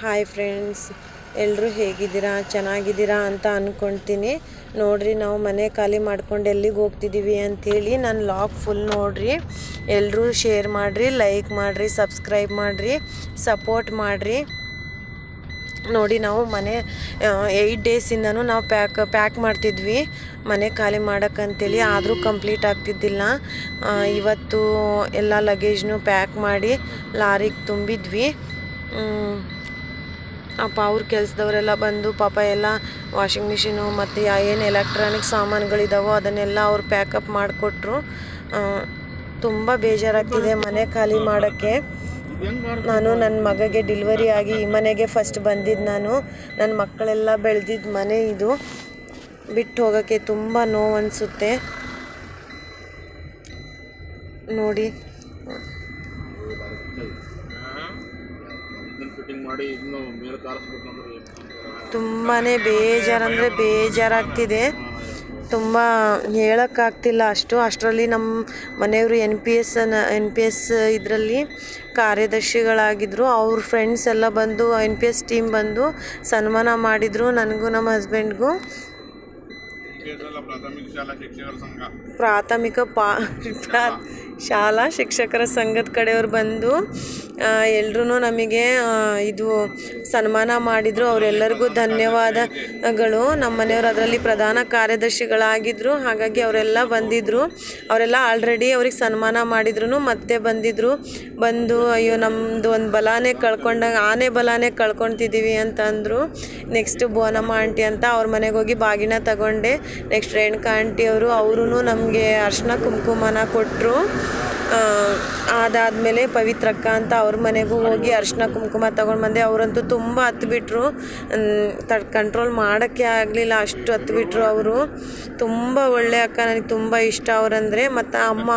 Hi friends, ಎಲ್ಲರೂ ಹೇಗಿದ್ದೀರಾ? ಚೆನ್ನಾಗಿದ್ದೀರಾ ಅಂತ ಅಂದ್ಕೊಳ್ತೀನಿ. ನೋಡಿರಿ, ನಾವು ಮನೆ ಖಾಲಿ ಮಾಡ್ಕೊಂಡು ಎಲ್ಲಿಗೆ ಹೋಗ್ತಿದ್ದೀವಿ ಅಂಥೇಳಿ ನನ್ನ ಲಾಗ್ ಫುಲ್ ನೋಡಿರಿ. ಎಲ್ಲರೂ ಶೇರ್ ಮಾಡಿರಿ, ಲೈಕ್ ಮಾಡಿರಿ, ಸಬ್ಸ್ಕ್ರೈಬ್ ಮಾಡಿರಿ, ಸಪೋರ್ಟ್ ಮಾಡಿರಿ. ನೋಡಿ, ನಾವು ಮನೆ 8 ಡೇಸಿಂದನೂ ನಾವು ಪ್ಯಾಕ್ ಮಾಡ್ತಿದ್ವಿ ಮನೆ ಖಾಲಿ ಮಾಡೋಕ್ಕಂತೇಳಿ. ಆದರೂ ಕಂಪ್ಲೀಟ್ ಆಗ್ತಿದ್ದಿಲ್ಲ. ಇವತ್ತು ಎಲ್ಲ ಲಗೇಜ್ನು ಪ್ಯಾಕ್ ಮಾಡಿ ಲಾರಿಗೆ ತುಂಬಿದ್ವಿ. ಅಪ್ಪ ಅವ್ರ ಕೆಲಸದವರೆಲ್ಲ ಬಂದು ಪಾಪ ಎಲ್ಲ ವಾಷಿಂಗ್ ಮಿಷಿನು ಮತ್ತು ಏನು ಎಲೆಕ್ಟ್ರಾನಿಕ್ ಸಾಮಾನುಗಳಿದ್ದಾವೋ ಅದನ್ನೆಲ್ಲ ಅವ್ರು ಪ್ಯಾಕಪ್ ಮಾಡಿಕೊಟ್ರು. ತುಂಬ ಬೇಜಾರಾಗ್ತಿದೆ ಮನೆ ಖಾಲಿ ಮಾಡೋಕ್ಕೆ. ನಾನು ನನ್ನ ಮಗಗೆ ಡೆಲಿವರಿ ಆಗಿ ಈ ಮನೆಗೆ ಫಸ್ಟ್ ಬಂದಿದ್ದು. ನನ್ನ ಮಕ್ಕಳೆಲ್ಲ ಬೆಳೆದಿದ್ದ ಮನೆ ಇದು. ಬಿಟ್ಟು ಹೋಗೋಕ್ಕೆ ತುಂಬ ನೋವು ಅನಿಸುತ್ತೆ. ನೋಡಿ, ತುಂಬಾ ಬೇಜಾರಂದರೆ ಬೇಜಾರಾಗ್ತಿದೆ. ತುಂಬ ಹೇಳೋಕ್ಕಾಗ್ತಿಲ್ಲ ಅಷ್ಟರಲ್ಲಿ ನಮ್ಮ ಮನೆಯವರು ಎನ್ ಪಿ ಎಸ್ ಇದರಲ್ಲಿ ಕಾರ್ಯದರ್ಶಿಗಳಾಗಿದ್ದರು. ಅವ್ರ ಫ್ರೆಂಡ್ಸ್ ಎಲ್ಲ ಬಂದು NPS ಟೀಮ್ ಬಂದು ಸನ್ಮಾನ ಮಾಡಿದರು ನನಗೂ ನಮ್ಮ ಹಸ್ಬೆಂಡ್ಗೂ. ಪ್ರಾಥಮಿಕ ಶಾಲಾ ಶಿಕ್ಷಕರ ಸಂಘದ ಕಡೆಯವ್ರು ಬಂದು ಎಲ್ಲರೂ ನಮಗೆ ಇದು ಸನ್ಮಾನ ಮಾಡಿದರು. ಅವರೆಲ್ಲರಿಗೂ ಧನ್ಯವಾದಗಳು. ನಮ್ಮ ಮನೆಯವರು ಅದರಲ್ಲಿ ಪ್ರಧಾನ ಕಾರ್ಯದರ್ಶಿಗಳಾಗಿದ್ದರು. ಹಾಗಾಗಿ ಅವರೆಲ್ಲ ಬಂದಿದ್ದರು. ಅವರೆಲ್ಲ ಆಲ್ರೆಡಿ ಅವ್ರಿಗೆ ಸನ್ಮಾನ ಮಾಡಿದ್ರು ಮತ್ತೆ ಬಂದು ಅಯ್ಯೋ ನಮ್ಮದು ಒಂದು ಆನೆ ಬಲಾನೇ ಕಳ್ಕೊತಿದ್ದೀವಿ ಅಂತ ಅಂದರು. ನೆಕ್ಸ್ಟ್ ಬೋನಮ್ಮ ಆಂಟಿ ಅಂತ ಅವ್ರ ಮನೆಗೆ ಹೋಗಿ ಬಾಗಿನ ತಗೊಂಡೆ. ನೆಕ್ಸ್ಟ್ ರೇಣುಕಾ ಆಂಟಿ ಅವರು ನಮಗೆ ಅರ್ಶಿನ ಕುಂಕುಮನ ಕೊಟ್ಟರು. ಅದಾದಮೇಲೆ ಪವಿತ್ರಕ್ಕ ಅಂತ ಅವ್ರ ಮನೆಗೂ ಹೋಗಿ ಅರ್ಶಿನ ಕುಂಕುಮ ತೊಗೊಂಡು ಬಂದೆ. ಅವರಂತೂ ತುಂಬ ಹತ್ಬಿಟ್ರು, ಕಂಟ್ರೋಲ್ ಮಾಡೋಕ್ಕೆ ಆಗಲಿಲ್ಲ, ಅಷ್ಟು ಹತ್ಬಿಟ್ರು ಅವರು. ತುಂಬ ಒಳ್ಳೆ ಅಕ್ಕ, ನನಗೆ ತುಂಬ ಇಷ್ಟ ಅವರಂದರೆ. ಮತ್ತು ಅಮ್ಮ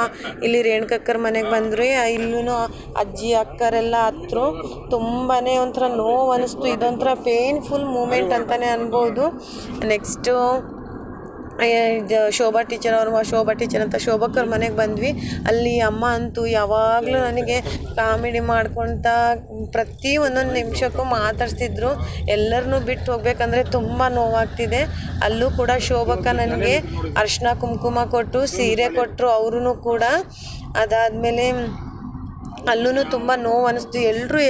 ಇಲ್ಲಿ ರೇಣುಕಕ್ಕರ ಮನೆಗೆ ಬಂದರು. ಇಲ್ಲೂ ಅಜ್ಜಿ ಅಕ್ಕರೆಲ್ಲ ಹತ್ರು. ತುಂಬಾ ಒಂಥರ ನೋವು ಅನ್ನಿಸ್ತು. ಇದೊಂಥರ ಪೇನ್ಫುಲ್ ಮೂಮೆಂಟ್ ಅಂತಲೇ ಅನ್ಬೋದು. ನೆಕ್ಸ್ಟು ಶೋಭಾ ಟೀಚರ್ ಅಂತ ಶೋಭಕ್ಕರ ಮನೆಗೆ ಬಂದ್ವಿ. ಅಲ್ಲಿ ಅಮ್ಮ ಅಂತೂ ಯಾವಾಗಲೂ ನನಗೆ ಕಾಮಿಡಿ ಮಾಡ್ಕೊಳ್ತಾ ಪ್ರತಿ ಒಂದೊಂದು ನಿಮಿಷಕ್ಕೂ ಮಾತಾಡ್ತಿದ್ರು. ಎಲ್ಲರನ್ನೂ ಬಿಟ್ಟು ಹೋಗ್ಬೇಕಂದ್ರೆ ತುಂಬ ನೋವಾಗ್ತಿದೆ. ಅಲ್ಲೂ ಕೂಡ ಶೋಭಕ್ಕ ನನಗೆ ಅರ್ಶಿನ ಕುಂಕುಮ ಕೊಟ್ಟು ಸೀರೆ ಕೊಟ್ಟರು ಅವರು ಕೂಡ. ಅದಾದಮೇಲೆ ಅಲ್ಲೂ ತುಂಬ ನೋವು ಅನ್ನಿಸ್ತು.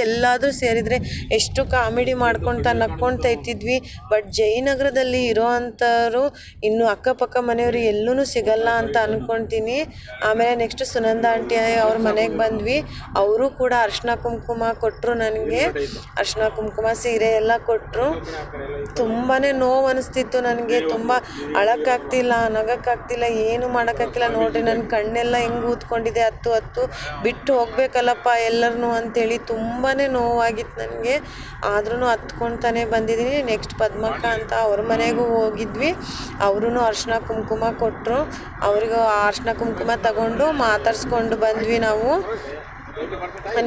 ಎಲ್ಲಾದರೂ ಸೇರಿದರೆ ಎಷ್ಟು ಕಾಮಿಡಿ ಮಾಡ್ಕೊಳ್ತಾ ನಕ್ಕೊಳ್ತಾ ಇರ್ತಿದ್ವಿ. ಬಟ್ ಜಯನಗರದಲ್ಲಿ ಇರೋ ಅಂಥವ್ರು ಇನ್ನು ಅಕ್ಕಪಕ್ಕ ಮನೆಯವರು ಎಲ್ಲೂ ಸಿಗಲ್ಲ ಅಂತ ಅಂದ್ಕೊಳ್ತೀನಿ. ಆಮೇಲೆ ನೆಕ್ಸ್ಟ್ ಸುನಂದ ಆಂಟಿ ಅವ್ರ ಮನೆಗೆ ಬಂದ್ವಿ. ಅವರು ಕೂಡ ಅರ್ಶಿನ ಕುಂಕುಮ ಕೊಟ್ಟರು ನನಗೆ. ಅರ್ಶಿನ ಕುಂಕುಮ ಸೀರೆ ಎಲ್ಲ ಕೊಟ್ಟರು. ತುಂಬಾ ನೋವು ಅನ್ನಿಸ್ತಿತ್ತು ನನಗೆ. ತುಂಬ ಅಳಕ್ಕಾಗ್ತಿಲ್ಲ, ನಗಕ್ಕಾಗ್ತಿಲ್ಲ, ಏನು ಮಾಡೋಕ್ಕಾಗ್ತಿಲ್ಲ. ನೋಡಿರಿ, ನನ್ನ ಕಣ್ಣೆಲ್ಲ ಹೆಂಗೆ ಊದ್ಕೊಂಡಿದೆ. ಹತ್ತು ಬಿಟ್ಟು ಹೋಗ್ಬೇಕಲ್ಲಪ್ಪ ಎಲ್ಲರನ್ನೂ ಅಂತೇಳಿ ತುಂಬಾ ನೋವಾಗಿತ್ತು ನನಗೆ. ಆದ್ರೂ ಹತ್ಕೊಳ್ತಾನೆ ಬಂದಿದ್ದೀನಿ. ನೆಕ್ಸ್ಟ್ ಪದ್ಮಕ್ಕ ಅಂತ ಅವ್ರ ಮನೆಗೂ ಹೋಗಿದ್ವಿ. ಅವರು ಅರ್ಶಿನ ಕುಂಕುಮ ಕೊಟ್ಟರು. ಅವ್ರಿಗೂ ಅರ್ಶಿನ ಕುಂಕುಮ ತಗೊಂಡು ಮಾತಾಡ್ಸ್ಕೊಂಡು ಬಂದ್ವಿ ನಾವು.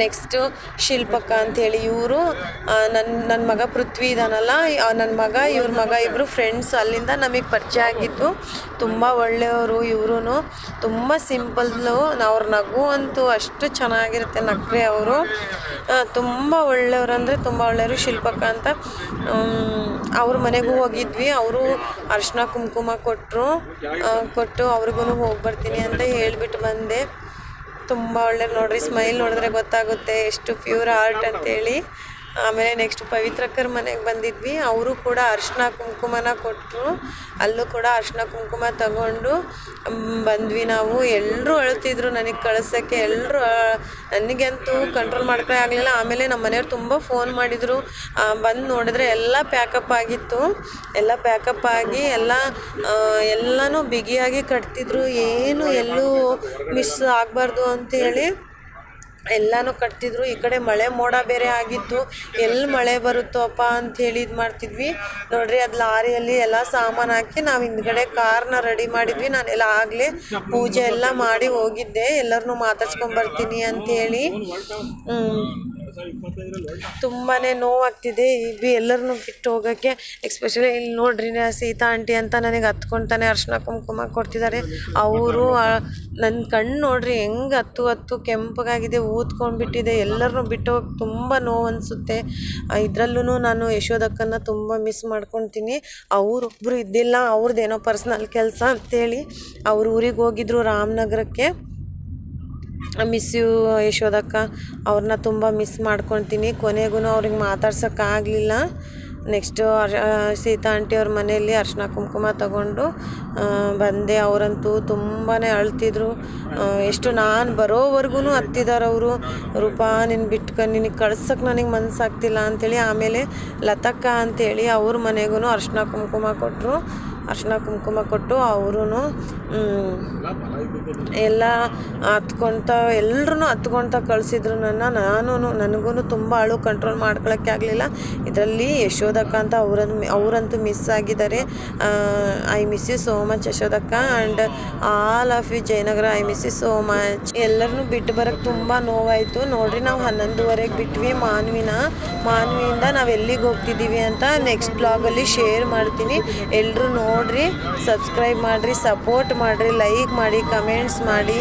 ನೆಕ್ಸ್ಟು ಶಿಲ್ಪಕ್ಕ ಅಂಥೇಳಿ ಇವರು ನನ್ನ ಮಗ ಪೃಥ್ವಿ ಇದ್ದಾನಲ್ಲ, ನನ್ನ ಮಗ ಇವ್ರ ಮಗ ಇಬ್ಬರು ಫ್ರೆಂಡ್ಸ್. ಅಲ್ಲಿಂದ ನಮಗೆ ಪರಿಚಯ ಆಗಿದ್ದು. ತುಂಬ ಒಳ್ಳೆಯವರು ಇವರು. ತುಂಬ ಸಿಂಪಲ್ಲು. ಅವ್ರ ನಗು ಅಂತೂ ಅಷ್ಟು ಚೆನ್ನಾಗಿರುತ್ತೆ. ನಕ್ರೆ ಅವರು ತುಂಬ ಒಳ್ಳೆಯವರು ಅಂದರೆ ತುಂಬ ಒಳ್ಳೆಯವರು. ಶಿಲ್ಪಕ್ಕ ಅಂತ ಅವ್ರ ಮನೆಗೂ ಹೋಗಿದ್ವಿ. ಅವರು ಅರ್ಶಿನ ಕುಂಕುಮ ಕೊಟ್ಟು ಅವ್ರಿಗೂ ಹೋಗಿ ಬರ್ತೀನಿ ಅಂತ ಹೇಳಿಬಿಟ್ಟು ಬಂದೆ. ತುಂಬ ಒಳ್ಳೆ ನೋಡ್ರಿ, ಸ್ಮೈಲ್ ನೋಡಿದ್ರೆ ಗೊತ್ತಾಗುತ್ತೆ ಎಷ್ಟು ಪ್ಯೂರ್ ಆರ್ಟ್ ಅಂತೇಳಿ. ಆಮೇಲೆ ನೆಕ್ಸ್ಟ್ ಪವಿತ್ರಕ್ಕರ ಮನೆಗೆ ಬಂದಿದ್ವಿ. ಅವರು ಕೂಡ ಅರ್ಶಿನ ಕುಂಕುಮನ ಕೊಟ್ಟರು. ಅಲ್ಲೂ ಕೂಡ ಅರ್ಶಿನ ಕುಂಕುಮ ತಗೊಂಡು ಬಂದ್ವಿ ನಾವು. ಎಲ್ಲರೂ ಅಳ್ತಿದ್ರು ನನಗೆ ಕಳ್ಸೋಕ್ಕೆ. ನನಗಂತೂ ಕಂಟ್ರೋಲ್ ಮಾಡ್ಕೊಳ್ಳೋ ಆಗಲಿಲ್ಲ. ಆಮೇಲೆ ನಮ್ಮ ಮನೆಯವ್ರು ತುಂಬ ಫೋನ್ ಮಾಡಿದರು. ಬಂದು ನೋಡಿದ್ರೆ ಎಲ್ಲ ಪ್ಯಾಕಪ್ ಆಗಿತ್ತು. ಎಲ್ಲ ಪ್ಯಾಕಪ್ ಆಗಿ ಎಲ್ಲನೂ ಬಿಗಿಯಾಗಿ ಕಟ್ತಿದ್ರು. ಎಲ್ಲೂ ಮಿಸ್ ಆಗಬಾರ್ದು ಅಂತೇಳಿ ಎಲ್ಲನೂ ಕಟ್ತಿದ್ರು. ಈ ಕಡೆ ಮಳೆ ಮೋಡ ಬೇರೆ ಆಗಿತ್ತು. ಎಲ್ಲಿ ಮಳೆ ಬರುತ್ತೋ ಅಪ್ಪ ಅಂಥೇಳಿ ಇದು ಮಾಡ್ತಿದ್ವಿ. ನೋಡ್ರಿ, ಅದು ಲಾರಿಯಲ್ಲಿ ಎಲ್ಲ ಸಾಮಾನು ಹಾಕಿ ನಾವು ಹಿಂದ್ಗಡೆ ಕಾರ್ನ ರೆಡಿ ಮಾಡಿದ್ವಿ. ನಾನೆಲ್ಲ ಆಗಲೇ ಪೂಜೆ ಎಲ್ಲ ಮಾಡಿ ಹೋಗಿದ್ದೆ, ಎಲ್ಲರನ್ನೂ ಮಾತಾಡ್ಸ್ಕೊಂಬರ್ತೀನಿ ಅಂಥೇಳಿ. ತುಂಬಾ ನೋವಾಗ್ತಿದೆ ಬಿ ಎಲ್ಲರನ್ನೂ ಬಿಟ್ಟು ಹೋಗೋಕ್ಕೆ. ಎಕ್ಸ್ಪೆಷಲಿ ಇಲ್ಲಿ ನೋಡ್ರಿ ಸೀತಾ ಆಂಟಿ ಅಂತ ನನಗೆ ಹತ್ಕೊಳ್ತಾನೆ ಅರ್ಶಿನ ಕುಂಕುಮ ಕೊಡ್ತಿದ್ದಾರೆ. ಅವರು ನನ್ನ ಕಣ್ಣು ನೋಡ್ರಿ ಹೆಂಗೆ ಹತ್ತು ಕೆಂಪಗಾಗಿದೆ, ಊದ್ಕೊಂಡ್ಬಿಟ್ಟಿದೆ. ಎಲ್ಲರನ್ನೂ ಬಿಟ್ಟು ಹೋಗಿ ತುಂಬ ನೋವು ಅನಿಸುತ್ತೆ. ಇದರಲ್ಲೂ ನಾನು ಯಶೋದಕ್ಕನ್ನು ತುಂಬ ಮಿಸ್ ಮಾಡ್ಕೊತೀನಿ. ಅವರೊಬ್ಬರು ಇದ್ದಿಲ್ಲ, ಅವ್ರದ್ದೇನೋ ಪರ್ಸ್ನಲ್ ಕೆಲಸ ಅಂತೇಳಿ ಅವ್ರ ಊರಿಗೆ ಹೋಗಿದ್ರು ರಾಮನಗರಕ್ಕೆ. ಮಿಸ್ ಯು ಯಶೋದಕ್ಕ, ಅವ್ರನ್ನ ತುಂಬ ಮಿಸ್ ಮಾಡ್ಕೊತೀನಿ. ಕೊನೆಗೂ ಅವ್ರಿಗೆ ಮಾತಾಡ್ಸೋಕ್ಕಾಗಲಿಲ್ಲ. ನೆಕ್ಸ್ಟು ಸೀತಾ ಆಂಟಿ ಅವ್ರ ಮನೆಯಲ್ಲಿ ಅರ್ಶಿನ ಕುಂಕುಮ ತಗೊಂಡು ಬಂದೆ. ಅವರಂತೂ ತುಂಬಾ ಅಳ್ತಿದ್ರು. ಎಷ್ಟು ನಾನು ಬರೋವರೆಗೂ ಹತ್ತಿದ್ದಾರೆ ಅವರು. ರೂಪಾ ನಿನ್ನ ಬಿಟ್ಕೊಂಡು ನಿನಗೆ ಕಳ್ಸೋಕ್ಕೆ ನನಗೆ ಮನಸ್ಸಾಗ್ತಿಲ್ಲ ಅಂಥೇಳಿ. ಆಮೇಲೆ ಲತಕ್ಕ ಅಂಥೇಳಿ ಅವ್ರ ಮನೆಗೂ ಅರ್ಶಿನ ಕುಂಕುಮ ಕೊಟ್ಟು ಅವರು ಎಲ್ಲ ಹತ್ಕೊಳ್ತಾ ಕಳಿಸಿದ್ರು ನನಗೂ ತುಂಬ ಅಳು ಕಂಟ್ರೋಲ್ ಮಾಡ್ಕೊಳ್ಳೋಕ್ಕೆ ಆಗಲಿಲ್ಲ. ಇದರಲ್ಲಿ ಯಶೋದಕ್ಕ ಅಂತ ಅವರಂತೂ ಮಿಸ್ ಆಗಿದ್ದಾರೆ. I miss you so much ಯಶೋದಕ್ಕ and all of you Jayanagar, I miss you so much. ಎಲ್ಲರನ್ನೂ ಬಿಟ್ಟು ಬರೋಕ್ಕೆ ತುಂಬ ನೋವಾಯಿತು. ನೋಡ್ರಿ ನಾವು 11:30 ಬಿಟ್ವಿ ಮಾನ್ವಿಯಿಂದ ನಾವು ಎಲ್ಲಿಗೆ ಹೋಗ್ತಿದ್ದೀವಿ ಅಂತ ನೆಕ್ಸ್ಟ್ ಬ್ಲಾಗಲ್ಲಿ ಶೇರ್ ಮಾಡ್ತೀನಿ. ಎಲ್ಲರೂ ನೋಡ್ರಿ, ಸಬ್ಸ್ಕ್ರೈಬ್ ಮಾಡಿರಿ, ಸಪೋರ್ಟ್ ಮಾಡಿರಿ, ಲೈಕ್ ಮಾಡಿ, ಕಮೆಂಟ್ಸ್ ಮಾಡಿ.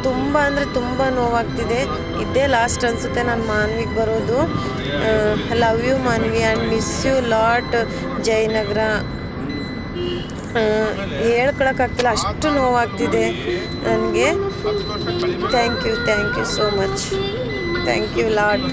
ತುಂಬ ಅಂದರೆ ತುಂಬ ನೋವಾಗ್ತಿದೆ. ಇದೇ ಲಾಸ್ಟ್ ಅನಿಸುತ್ತೆ ನಾನು ಮಾನ್ವಿಗೆ ಬರೋದು. Love you Manvi and miss you lot Jayanagar. ಹೇಳ್ಕೊಳಕ್ಕಾಗ್ತಿಲ್ಲ, ಅಷ್ಟು ನೋವಾಗ್ತಿದೆ ನನಗೆ. Thank you so much. Thank you lot.